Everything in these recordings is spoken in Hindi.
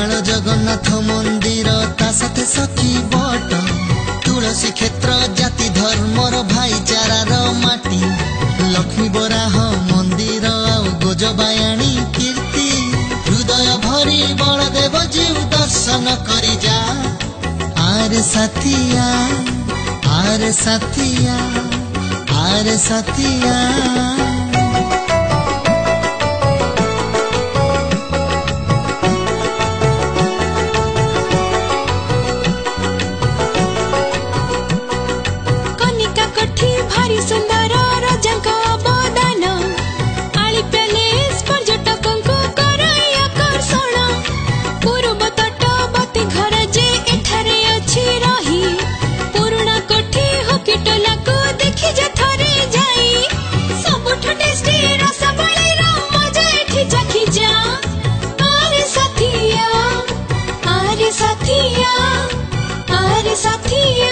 रेमुहाल जगन्नाथ मंदिर ता साथे सखी बट तुलसी क्षेत्र जाति धर्मर भाईचारार माटी लक्ष्मी बराह मंदिर आउ गोजबायाणी कीर्ति हृदय भरी बलदेव जीव दर्शन करी जा। आरे साथिया आरे साथिया आरे साथिया सुंदर रजंक बदान आली प्यालेस पर्यटकों कराई आकर्षण पूर्व तटवर्ती घर जे एठारे अछि रही पुराना कोठी हॉकीटोला को देखि जे थरे जाई सबठो टेस्टी रसबळी रो मजा एठी चाखी जा। आरे साथिया आरे साथिया आरे साथिया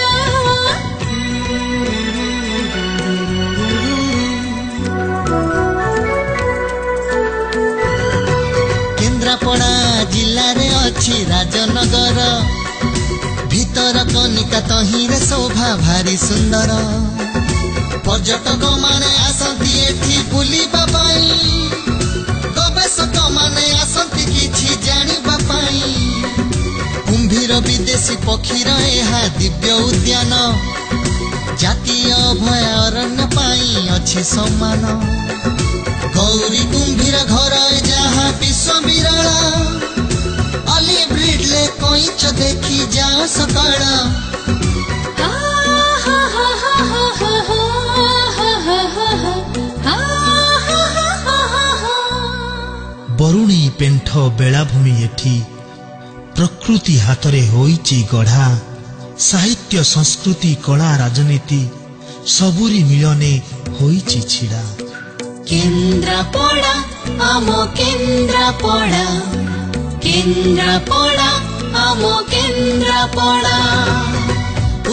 केन्द्रापड़ा जिले रे अच्छी राजनगर भीतर कनिका तहिरे शोभा भारी सुंदर पर्यटक माने आसंती एठी बुलिबा पाई गवेषक माने आसंती किछि जानिबा पाई कुंभीर विदेशी पक्षीर एहा दिव्य उद्यान जातीय अभयारण्य पाई अछि सम्मान गौरी कुंभीर घर जहाँ विश्व विरला अलिव रिडले कईच देखी जा सकाळ बरुणी पेंठ बेलाभूमि एठी प्रकृति हातरे होईची गढ़ा साहित्य संस्कृति कला राजनीति सबुरी मिलने होईची छिड़ा। केन्द्रापड़ा आमो केन्द्रापड़ा केन्द्रापड़ा आमो केन्द्रापड़ा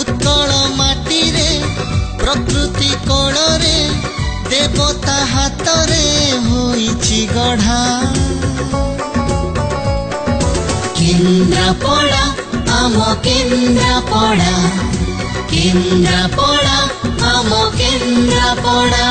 उत्कल माटी रे प्रकृति कोल रे देवता हाथ रे होईची गढ़ा। केन्द्रापड़ा आमो केन्द्रापड़ा केन्द्रापड़ा आमो केन्द्रापड़ा।